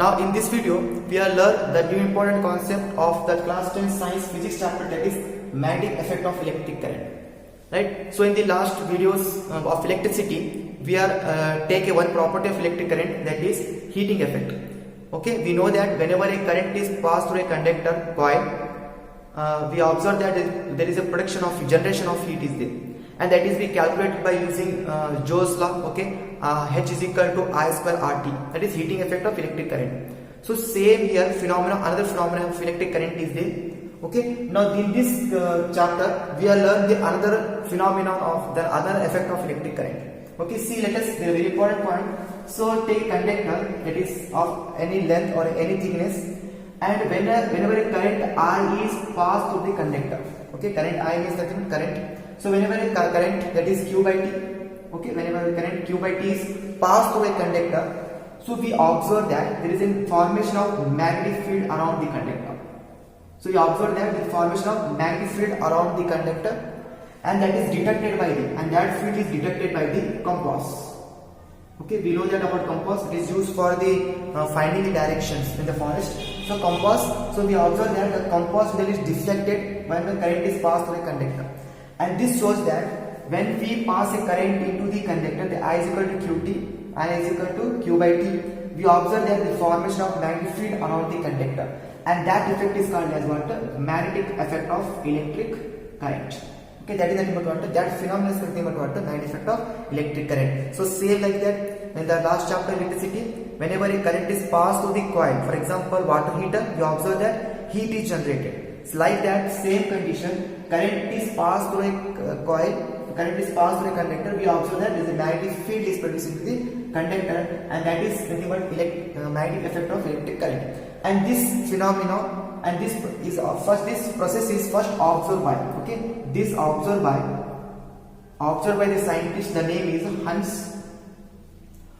Now in this video we are learn the new important concept of the class 10 science physics chapter, that is magnetic effect of electric current. Right. So in the last videos of electricity we are take one property of electric current, that is heating effect. Okay, we know that whenever a current is passed through a conductor coil, we observe that there is a production of generation of heat is there, and that is we calculate by using Joule's law. Okay, H is equal to I square RT, that is heating effect of electric current. So same here another phenomenon of electric current is there. Okay, now in this chapter we are learn the another phenomenon of the other effect of electric current. Okay, see, let us the very important point. So take conductor that is of any length or any thickness, and whenever a current I is passed through the conductor. Okay, current I is the current. So whenever a current that is Q by T, okay, whenever a current Q by T is passed through a conductor, so we observe that there is a formation of magnetic field around the conductor. So you observe that the formation of magnetic field around the conductor, and that is detected by that field is detected by the compass. Okay, we know that about compass, it is used for the finding the directions in the forest. So compass, so we observe that the compass needle is deflected when the current is passed through a conductor, and this shows that when we pass a current into the conductor, the I is equal to QT, I is equal to Q by T, we observe that the formation of magnetic field around the conductor, and that effect is called as what? Magnetic effect of electric current. Okay, that is nothing but what? That phenomenon is nothing but what? The magnetic effect of electric current. So same like that in the last chapter electricity, whenever a current is passed through the coil, for example water heater, you observe that heat is generated. It's like that same condition, current is passed through a coil, current is passed through a conductor, we observe that there is a magnetic field is produced into the conductor, and that is nothing but magnetic effect of electric current. And this phenomenon, and this process is first observed by, okay, this observed by the scientist, the name is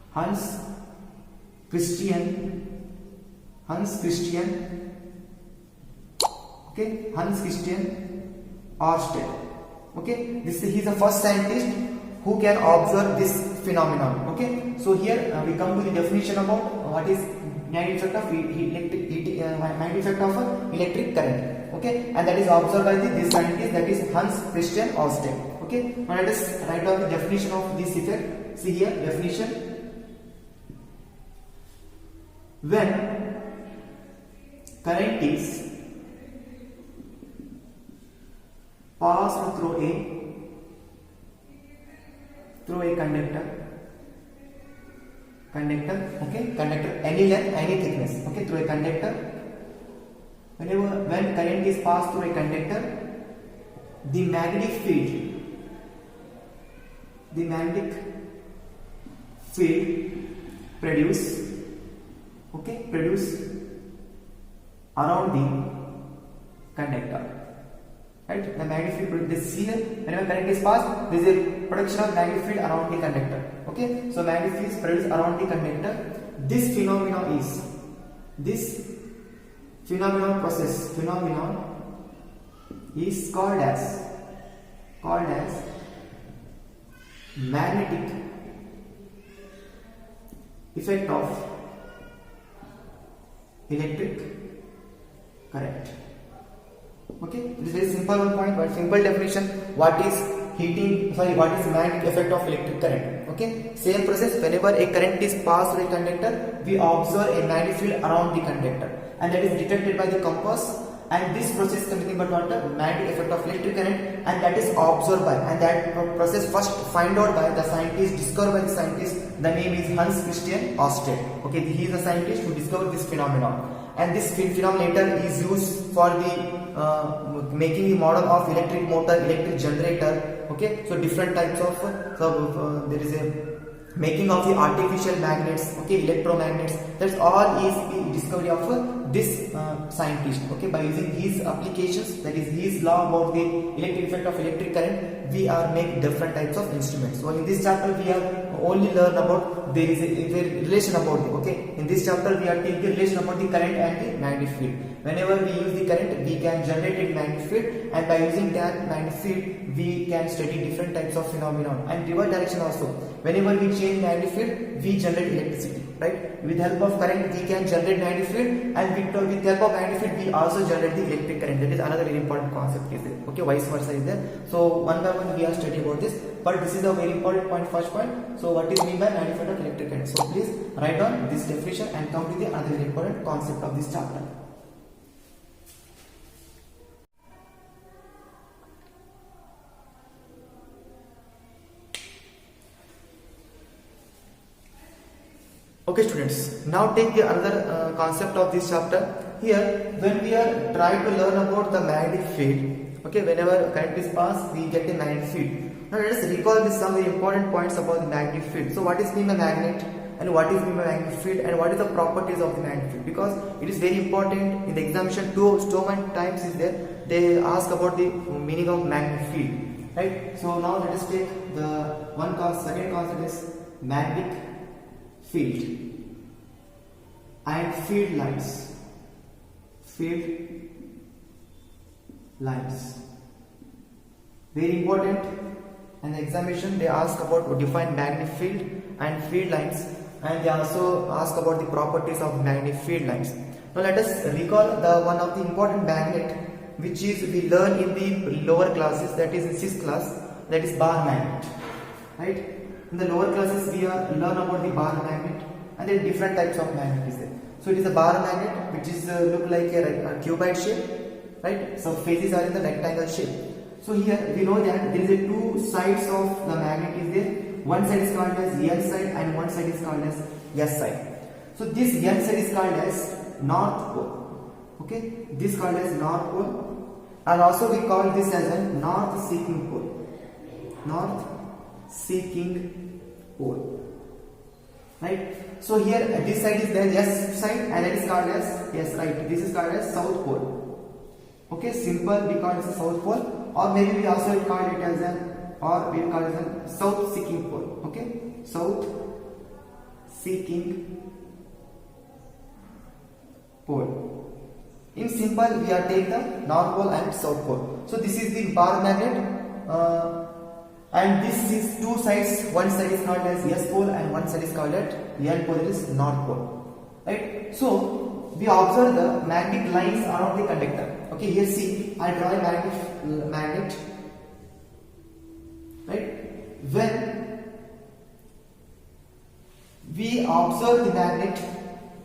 Hans Christian Ørsted. Okay, he is the first scientist who can observe this phenomenon. Okay, so here we come to the definition about what is magnetic effect of magnetic effect of electric current. Okay, and that is observed by this scientist, that is Hans Christian Ørsted. Okay, now let us write down the definition of this effect. See here, definition: when current is passed through a conductor, okay, conductor any length, any thickness, okay, through a conductor, when current is passed through a conductor, the magnetic field produce around the conductor. Right, the magnetic field produces here, whenever current is passed, there is a production of magnetic field around the conductor. Okay, so magnetic field is produced around the conductor. This phenomenon is called as magnetic effect of electric current. Okay, this is very simple one point, but simple definition. What is magnetic effect of electric current? Okay, same process. Whenever a current is passed through a conductor, we observe a magnetic field around the conductor, and that is detected by the compass. And this process is nothing but what? Magnetic effect of electric current, and that is observed by, and that process first find out by the scientist, discovered by the scientist. The name is Hans Christian Ørsted. Okay, he is the scientist who discovered this phenomenon, and this phenomenon later is used for the making the model of electric motor, electric generator. Okay, so different types of there is a making of the artificial magnets, okay, electromagnets. That's all is the discovery of this scientist. Okay, by using his applications, that is his law about the electric effect of electric current, we are make different types of instruments. So in this chapter we are only learn about there is a relation about it. Okay, in this chapter we are taking the relation about the current and the magnetic field. Whenever we use the current, we can generate a magnetic field, and by using that magnetic field we can study different types of phenomenon, and reverse direction also. Whenever we change magnetic field, we generate electricity, right? With help of current, we can generate magnetic field, and with help of magnetic field, we also generate the electric current. That is another very important concept is there. Okay, vice versa is there. So one by one we are studying about this, but this is a very important point, first point. So what is mean by magnetic field of electric current? So please write down this definition and come to the another very important concept of this chapter. Okay students, now take the another concept of this chapter. Here when we are trying to learn about the magnetic field, okay, whenever current is passed we get a magnetic field. Now let us recall this some very important points about the magnetic field. So what is mean by magnet, and what is mean by magnetic field, and what is the properties of the magnetic field, because it is very important in the examination. So many times is there they ask about the meaning of magnetic field, right? So now let us take the second concept is magnetic field and field lines. Very important. In the examination they ask about define magnetic field and field lines, and they also ask about the properties of magnetic field lines. Now let us recall the one of the important magnet which is we learn in the lower classes, that is in 6th class, that is bar magnet, right? In the lower classes we learn about the bar magnet, and then different types of magnet is there. So it is a bar magnet which is look like a cuboid shape, right? So faces are in the rectangle shape. So here we know that there is a two sides of the magnet is there. One side is called as N side and one side is called as S side. So this N side is called as north pole. Okay, this called as north pole, and also we call this as a north seeking pole. North seeking pole, right? So here this side is there S side, and that is called as S right. This is called as south pole. Okay, simple we call it as a south pole, or maybe we also call it as a south seeking pole. Okay, south seeking pole. In simple we are take the north pole and south pole. So this is the bar magnet. And this is two sides, one side is called as S pole and one side is called as N pole, that is north pole, right? So we observe the magnetic lines around the conductor. Okay, here see, I draw a magnet, right? When we observe the magnet,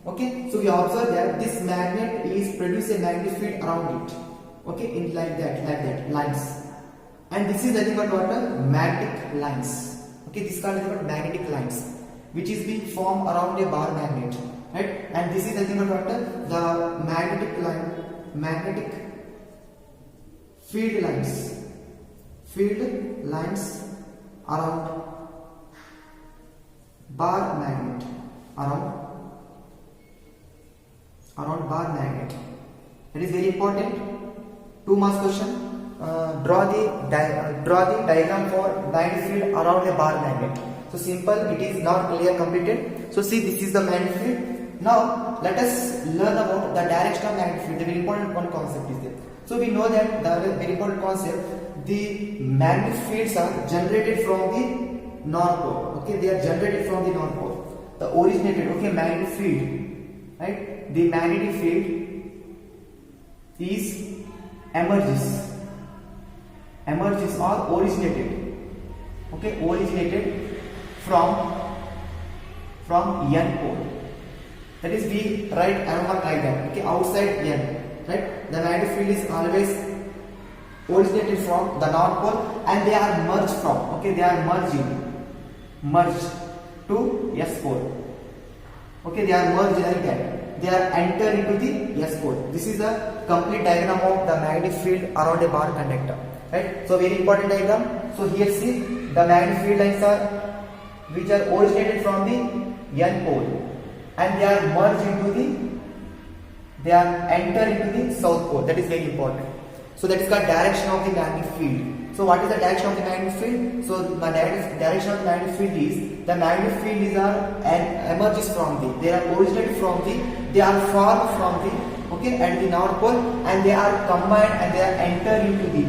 okay, so we observe that this magnet is produce a magnetic field around it, okay, in like that lines. And this is nothing but what? Magnetic lines. Okay, this is called magnetic lines, which is being formed around a bar magnet, right? And this is nothing but what? The magnetic field lines around bar magnet, around bar magnet. That is very important. 2 marks question. Draw the diagram for magnetic field around a bar magnet. So simple, it is not clear completed. So see, this is the magnetic field. Now let us learn about the direction of magnetic field. The very important one concept is there. So we know that the very important concept, the magnetic fields are generated from the north pole. Okay, they are generated from the north pole. The originated, okay, magnetic field, right? The magnetic field is emerges or originated, okay, originated from N pole. That is we write M1 like that, okay, outside N, right? The magnetic field is always originated from the north pole, and they are merged from, okay, they are merged to S pole. Okay, they are merged like that. They are entered into the S pole. This is the complete diagram of the magnetic field around a bar conductor. Right? So very important diagram. So here see the magnetic field lines are which are originated from the N pole, and they are merged into they are entered into the south pole. That is very important. So that is called direction of the magnetic field. So what is the direction of the magnetic field? So the direction of the magnetic field is the magnetic field is emerges from they are originated from they are formed from okay, at the north pole, and they are combined and they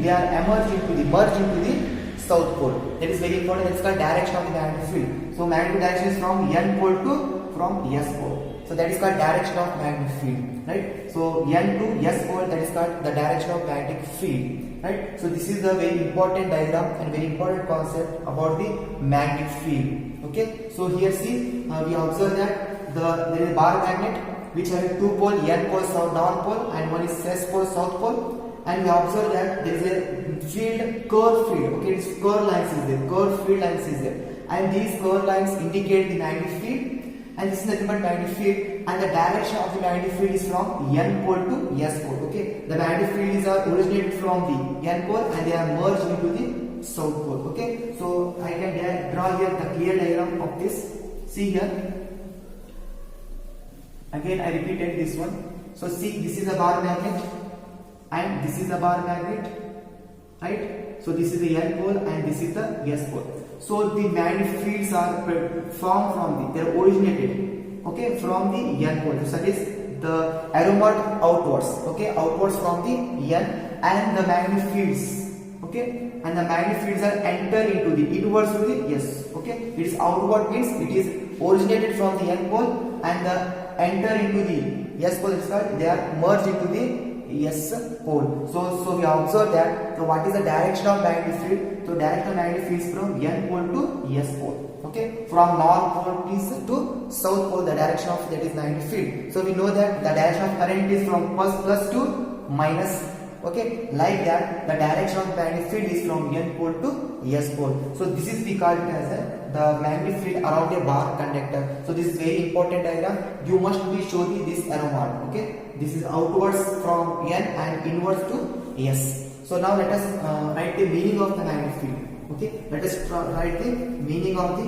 are merged into the south pole. That is very important. That is called direction of the magnetic field. So magnetic direction is from N pole to from S pole. So that is called direction of magnetic field, right? So N to S pole, that is called the direction of magnetic field, right? So this is the very important diagram and very important concept about the magnetic field. Okay, so here see, we observe that there is a bar magnet which has two pole, N pole south north pole, and one is S pole south pole. And we observe that there is a field, curved field. Okay, it's curved lines is there, curved field lines is there, and these curved lines indicate the magnetic field. And this is nothing but magnetic field, and the direction of the magnetic field is from N pole to S pole. Okay, the magnetic field is originated from the N pole and they are merged into the south pole. Okay, so I can draw here the clear diagram of this. See here. Again, I repeated this one. So see, this is a bar magnet, and this is a bar magnet, right? So this is the N pole and this is the S pole. So the magnetic fields are formed from they are originated, okay, from the N pole. So that is the arrow mark outwards, okay, outwards from the N, and the magnetic fields, okay, and the magnetic fields are enter into the inwards to the S, okay. It is outward means it is originated from the N pole and the enter into the S pole. It's called they are merged into the S pole. So we observe that. So what is the direction of magnetic field? So direction of magnetic field is from N pole to S pole. Okay, from north pole to south pole, the direction of that is magnetic field. So we know that the direction of current is from plus to minus. Okay, like that the direction of magnetic field is from N pole to S pole. So this is we call it as the magnetic field around a bar conductor. So this is very important diagram. You must be showing this arrow mark. Okay, this is outwards from N and inwards to S. So now let us write the meaning of the magnetic field. Okay, let us write the meaning of the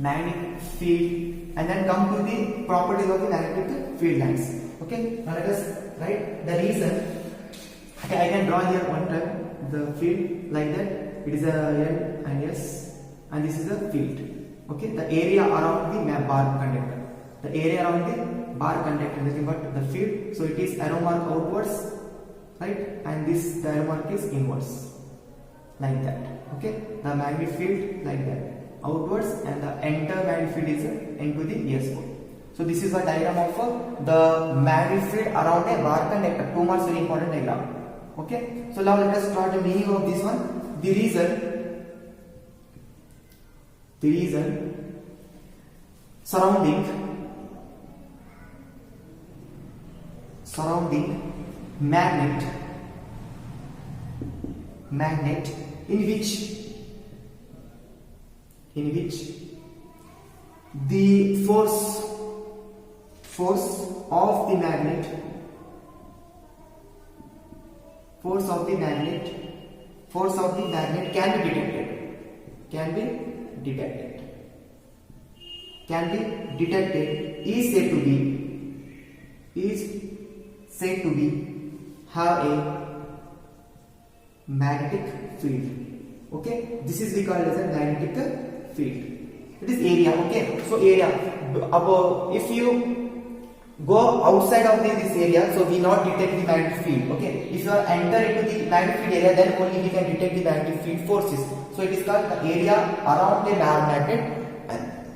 magnetic field and then come to the properties of the magnetic field lines. Okay, now let us write the reason. Okay, I can draw here one time the field like that. It is a N and S, and this is the field. Okay, the area around the bar conductor. The area around the bar conductor is nothing but the field. So it is arrow mark outwards, right? And the arrow mark is inwards, like that. Okay, the magnetic field like that, outwards, and the entire magnetic field is into the S pole. So this is a diagram of the magnetic field around a bar conductor. 2 marks, very important diagram. Okay, so now let us start the meaning of this one. The reason surrounding magnet in which the force of the magnet can be detected is said to be have a magnetic field. Okay, this is we call as a magnetic field. It is area. Okay, so area if you go outside of this area, so we not detect the magnetic field. Okay, if you are enter into the magnetic field area, then only we can detect the magnetic field forces. So it is called the area around a magnet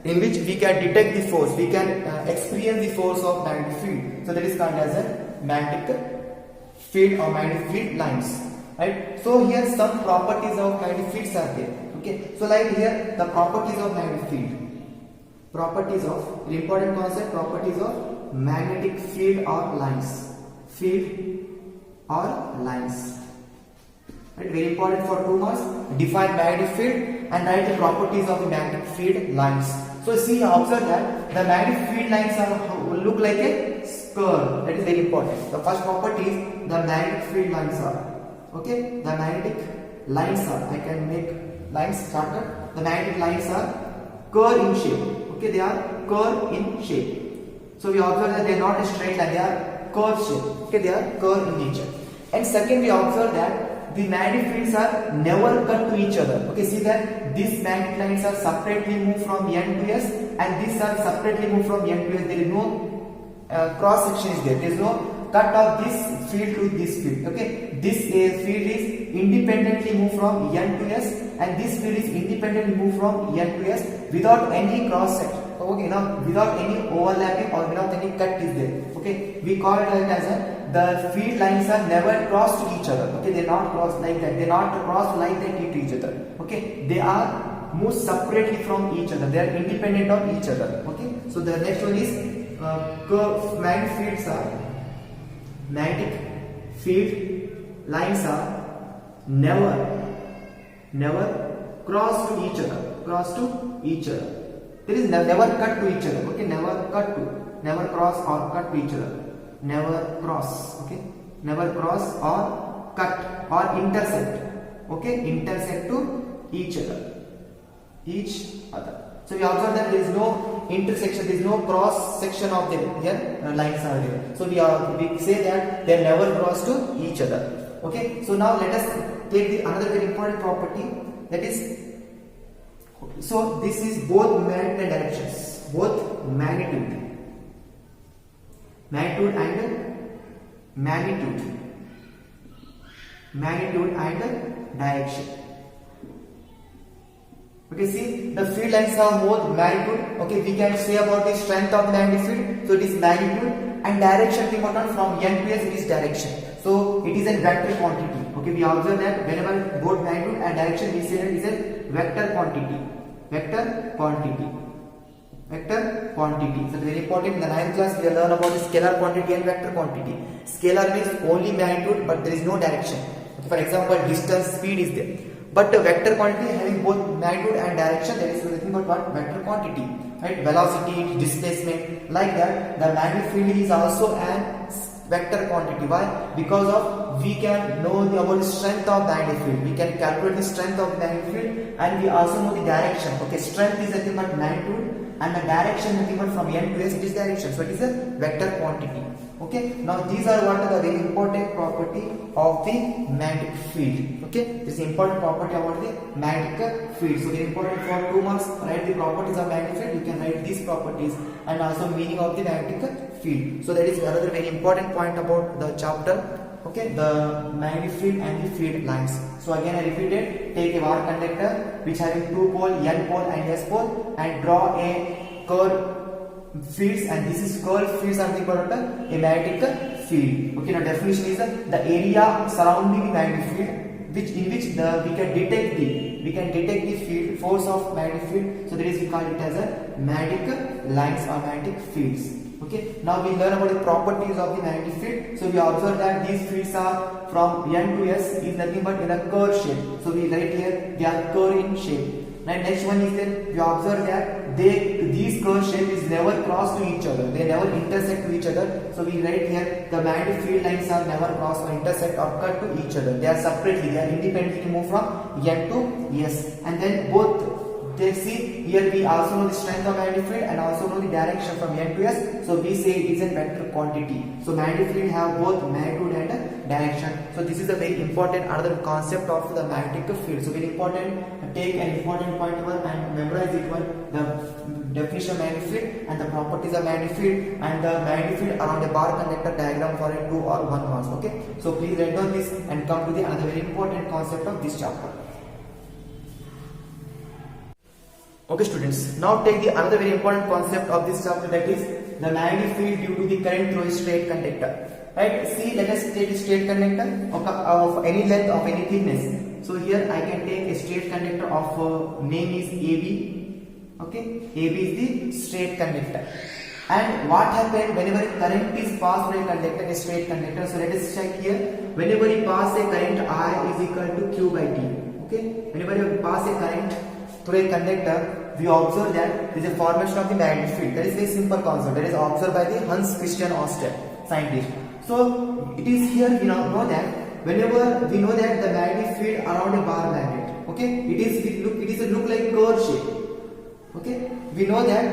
in which we can detect the force, we can experience the force of magnetic field. So that is called as a magnetic field or magnetic field lines, right? So here some properties of magnetic fields are there. Okay, so like here the properties of magnetic field, important concept, properties of magnetic field or lines, right? Very important for 2 marks. Define magnetic field and write the properties of the magnetic field lines. So see, observe that the magnetic field lines look like a curve. That is very important. The first property is the magnetic field lines are, okay, the magnetic lines are, I can make lines shorter. The magnetic lines are curve in shape. Okay, they are curve in shape. So we observe that they are not a straight line, they are curve shape. Okay, they are curve in nature. And second, we observe that the magnetic fields are never cut to each other. Okay, see that these magnetic lines are separately moved from N to S, and these are separately moved from N to S. There is no cross section is there. There is no cut off this field to this field. Okay, this field is independently moved from N to S, and this field is independently moved from N to S without any cross section. Okay, now without any overlapping or without any cut is there. Okay, we call it as the field lines are never crossed to each other. Okay, they not crossed like that. They not crossed like that to each other. Okay, they are moved separately from each other. They are independent of each other. Okay, so the next one is magnetic fields are magnetic field lines are never cross to each other. Cross to each other. There is never cut to each other. Okay, never cross or cut to each other. Never cross. Okay, never cross or cut or intersect. Okay, intersect to each other. So we observe that there is no intersection, there is no cross section of them. Here lines are there. So we say that they never cross to each other. Okay. So now let us take another very important property, that is. So this is both magnitude and directions, both magnitude and direction. Okay, see, the field lines are both magnitude. Okay, we can say about the strength of the magnetic field. So it is magnitude, and direction important from N to S, it is direction. So it is a vector quantity. Okay, we observe that whenever both magnitude and direction, we say that it is a vector quantity. So very important. In the 9th class, we learn about the scalar quantity and vector quantity. Scalar means only magnitude, but there is no direction. Okay, for example, distance, speed is there. But the vector quantity having both magnitude and direction, there is nothing but what? Vector quantity. Right? Velocity, displacement, like that. The magnetic field is also an vector quantity. Why? Because of we can know about the strength of magnetic field. We can calculate the strength of magnetic field, and we also know the direction. Okay, strength is nothing but magnitude, and the direction nothing but from N to S, it is direction. So it is a vector quantity. Okay, now these are what are the very important property of the magnetic field. Okay, this is important property about the magnetic field. So very important for 2 marks. Write the properties of magnetic field. You can write these properties and also meaning of the magnetic field. So that is another very important point about the chapter. Okay, the magnetic field and the field lines. So again I repeated, take a wire conductor which having 2 pole, N pole and S pole, and draw a curve fields, and this is curved fields are the product of a magnetic field. Okay, now definition is the area surrounding the magnetic field, we can detect the field force of magnetic field. So that is we call it as a magnetic lines or magnetic fields. Okay, now we learn about the properties of the magnetic field. So we observe that these fields are from N to S is nothing but in a curve shape. So we write here they are curve in shape. Right, next one is that we observe that these curve shape is never cross to each other. They never intersect to each other. So we write here the magnetic field lines are never cross or intersect or cut to each other. They are separately, they are independently moved from N to S. And then both they see here we also know the strength of magnetic field and also know the direction from N to S. So we say it is a vector quantity. So magnetic field have both magnitude and direction. So this is a very important another concept of the magnetic field. So very important. Take an important point one and memorize it one. The definition of magnetic field and the properties of magnetic field and the magnetic field around a bar conductor diagram for a 2 or 1 marks. Okay. So please write down this and come to the another very important concept of this chapter. Okay students, now take the another very important concept of this chapter, that is the magnetic field due to the current through a straight conductor. Right, see, let us take a straight conductor of any length of any thickness. So here I can take a straight conductor of name is AB. Okay, AB is the straight conductor. And what happened whenever a current is passed by a conductor, a straight conductor? So let us check here. Whenever you pass a current, I is equal to Q by T. Okay, whenever you pass a current through a conductor, we observe that there is a formation of the magnetic field. That is a simple concept. That is observed by the Hans Christian Ørsted, scientist. So it is here we now know that whenever we know that the magnetic field around a bar magnet, okay, it is a look like curve shape. Okay, we know that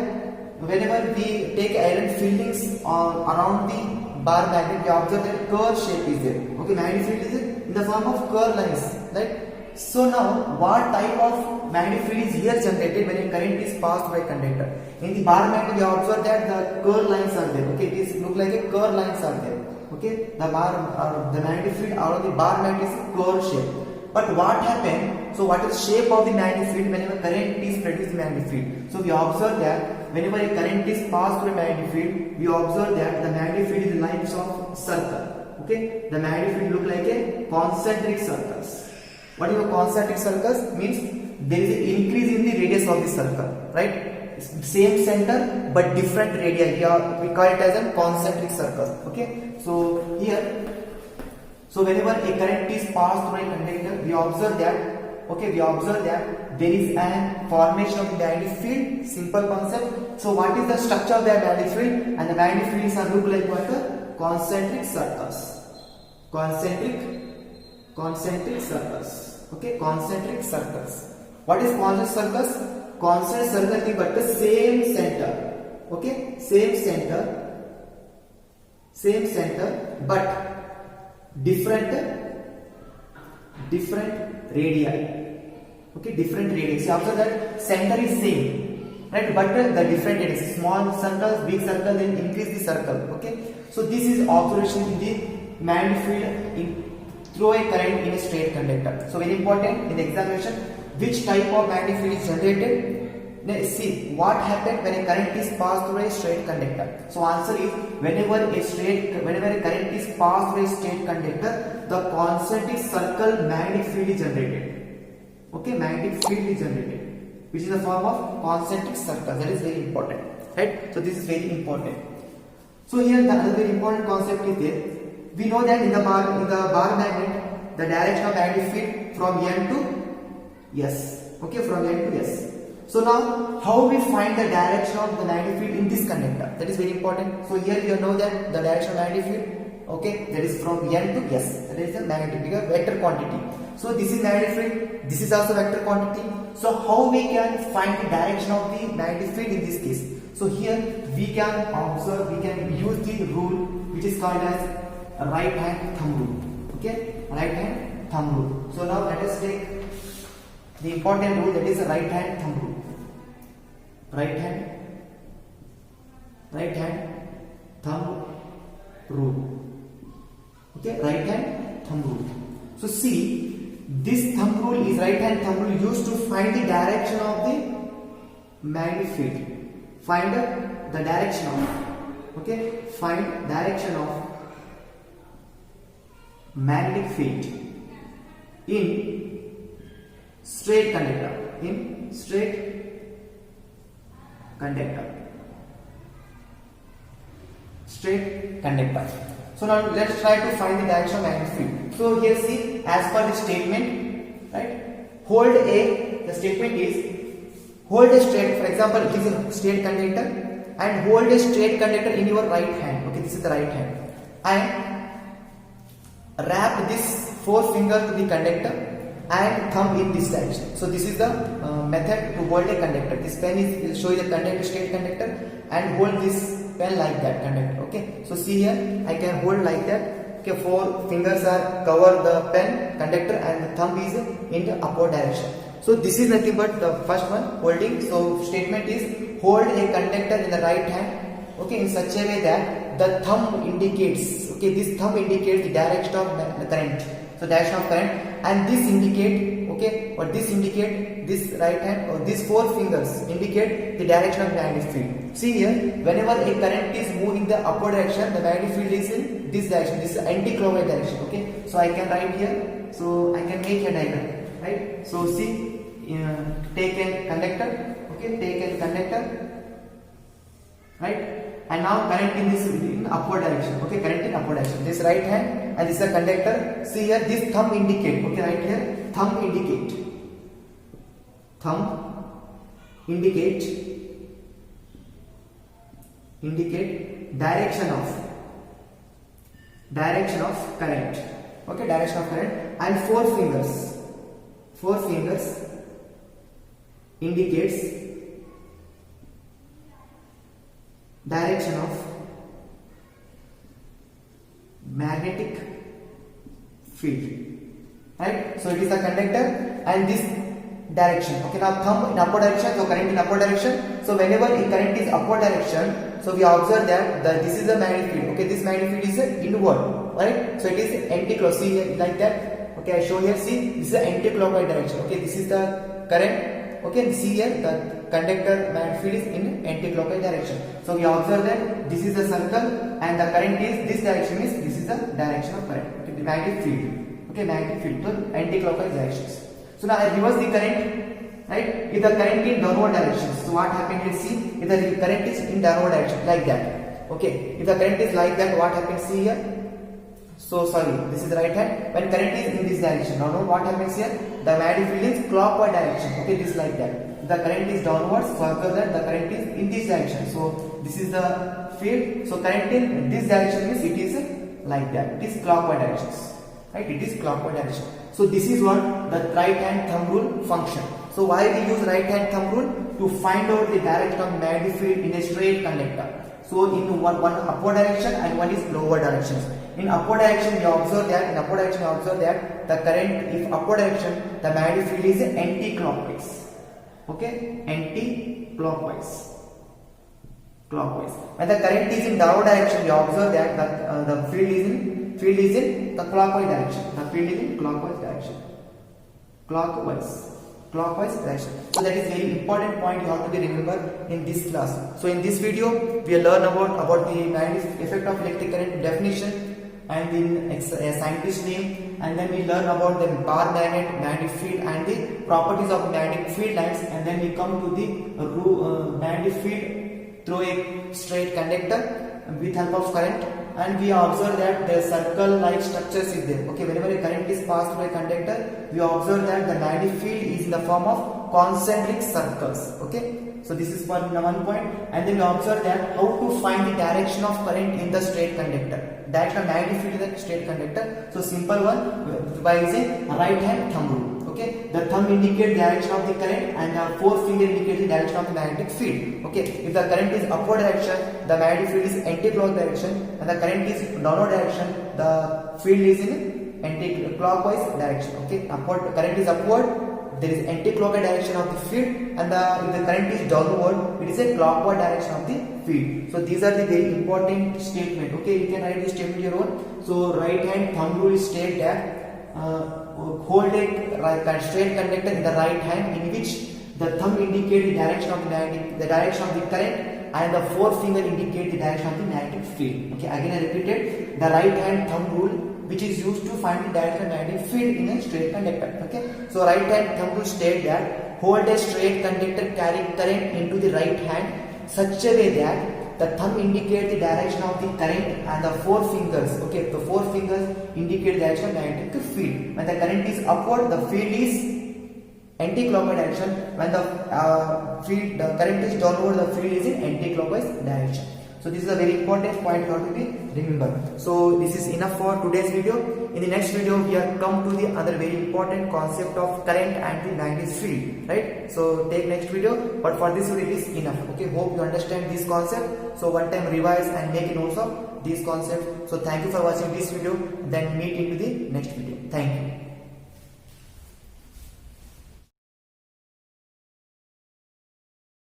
whenever we take iron fillings around the bar magnet, we observe that curve shape is there. Okay, magnetic field is in the form of curve lines, right? So now, what type of magnetic field is here generated when a current is passed by a conductor? In the bar magnet, we observe that the curve lines are there. Okay, it is look like a curve lines are there. Okay, the magnetic field around the bar magnet is closed shape. But what happened? So what is the shape of the magnetic field whenever current is produced in magnetic field? So we observe that whenever a current is passed through a magnetic field, we observe that the magnetic field is like of circle. Okay, the magnetic field look like a concentric circles. What is a concentric circles? Means there is an increase in the radius of the circle, right? Same center but different radii. We call it as a concentric circles. Okay, so here. So whenever a current is passed through a conductor, we observe that there is a formation of the magnetic field. Simple concept. So what is the structure of the magnetic field? And the magnetic fields are look like what? Concentric circles. Concentric circles. Okay, concentric circles. What is concentric circles? Concentric circle is but the same center. Okay, same center, but different radii. Okay, different radii. So after that center is same, right? But the different radius, small circles, big circle, then increase the circle. Okay, so this is observation in the magnetic field through a current in a straight conductor. So very important in the examination, which type of magnetic field is generated. Now see what happened when a current is passed through a straight conductor. So answer is whenever a current is passed through a straight conductor, the concentric circle magnetic field is generated. Okay, magnetic field is generated, which is a form of concentric circle. That is very important, right? So this is very important. So here the another very important concept is there. We know that in the bar magnet, the direction of magnetic field from N to S. Okay, from N to S. So now, how we find the direction of the magnetic field in this conductor? That is very important. So here you know that the direction of magnetic field, okay, that is from N to S. That is the magnetic field, vector quantity. So this is magnetic field. This is also vector quantity. So how we can find the direction of the magnetic field in this case? So here we can observe, we can use the rule which is called as right hand thumb rule. Okay, right hand thumb rule. So now let us take the important rule, that is the right hand thumb rule. Right hand thumb rule. Okay, right hand thumb rule. So see, this thumb rule is right hand thumb rule used to find the direction of the magnetic field. Find the direction of, okay, find direction of magnetic field in straight conductor. Straight conductor. So now let's try to find the direction of magnetic field. So here see, as per the statement, right? The statement is hold a straight, for example, it is a straight conductor, and hold a straight conductor in your right hand. Okay, this is the right hand, and wrap this forefinger to the conductor and thumb in this direction. So this is the method to hold a conductor. This pen is showing the conductor, straight conductor, and hold this pen like that, conductor. Okay, so see here, I can hold like that. Okay, 4 fingers are cover the pen, conductor, and the thumb is in the upward direction. So this is nothing but the first one, holding. So statement is hold a conductor in the right hand, okay, in such a way that the thumb indicates, okay, this thumb indicates the direction of the current. So direction of current, and this indicate, okay, or this indicate, this right hand or these 4 fingers indicate the direction of magnetic field. See here, whenever a current is moving the upward direction, the magnetic field is in this direction. This is anti-clockwise direction. Okay, so I can write here. So I can make a diagram, right? So see, take a conductor. Okay, take a conductor, right? And now current in this in upward direction. Okay, current in upward direction. This right hand and this is a conductor. See here, this thumb indicate. Okay, right here, thumb indicate. Thumb indicate direction of current. Okay, direction of current, and 4 fingers indicates direction of magnetic field, right? So it is a conductor, and direction. Okay, now thumb in upward direction, so current in upward direction. So whenever a current is upward direction, so we observe that this is the magnetic field. Okay, this magnetic field is inward, right? So it is anti-clockwise. See here, like that. Okay, I show here. See, this is the anti-clockwise direction. Okay, this is the current. Okay, see here the conductor magnetic field is in anti-clockwise direction. So we observe that this is the circle and the current is this direction, means this is the direction of current. Okay, the magnetic field. Okay, magnetic field, so anti-clockwise directions. So now I reverse the current, right? If the current in downward direction, so what happened? Let's see. If the current is in downward direction, like that. Okay, if the current is like that, what happens? See here. So sorry, this is the right hand. When current is in this direction, now what happens here? The magnetic field is clockwise direction. Okay, this like that. If the current is downwards, so after that the current is in this direction. So this is the field. So current in this direction means it is like that. It is clockwise directions. Right? It is clockwise direction. So this is what the right hand thumb rule function. So why we use right hand thumb rule? To find out the direction of magnetic field in a straight conductor. So in one upward direction and one is lower directions. In upward direction we observe that the current, if upward direction, the magnetic field is anti-clockwise. Okay, anti-clockwise. Clockwise. When the current is in downward direction, we observe that the field is in the clockwise direction. The field is in clockwise direction. Clockwise direction. So that is very important point you have to remember in this class. So in this video we learn about the magnetic effect of electric current definition and in scientist name, and then we learn about the bar magnet, magnetic field and the properties of magnetic field lines, and then we come to the magnetic field through a straight conductor with help of current, and we observe that the circle like structures is there. Okay, whenever a current is passed through a conductor, we observe that the magnetic field is in the form of concentric circles. Okay, so this is one point, and then we observe that how to find the direction of current in the straight conductor. Direction of magnetic field in the straight conductor. So simple one, by using right hand thumb rule. Okay, the thumb indicates the direction of the current and the forefinger indicates the direction of the magnetic field. Okay, if the current is upward direction, the magnetic field is anti-clockwise direction, and the current is downward direction, the field is in anti-clockwise direction. Okay, current is upward, there is anti-clockwise direction of the field, and if the current is downward, it is a clockwise direction of the field. So these are the very important statement. Okay, you can write this statement your own. So right hand thumb rule state that hold a straight conductor in the right hand, in which the thumb indicates the direction of the direction of the current, and the forefinger indicates the direction of the magnetic field. Okay, again I repeated, the right hand thumb rule, which is used to find the direction of magnetic field in a straight conductor. Okay, so right hand thumb rule state that hold a straight conductor carrying current into the right hand such a way that the thumb indicates the direction of the current and the forefingers. Okay, the forefingers indicate the direction of magnetic field. When the current is upward, the field is anti-clockwise direction. When the current is downward, the field is in anti-clockwise direction. So this is a very important point you have to be remember. So this is enough for today's video. In the next video we are come to the other very important concept of current and the magnetic field, right? So take next video, but for this video it is enough. Okay, hope you understand this concept. So one time revise and make notes of this concept. So thank you for watching this video, then meet into the next video. Thank you.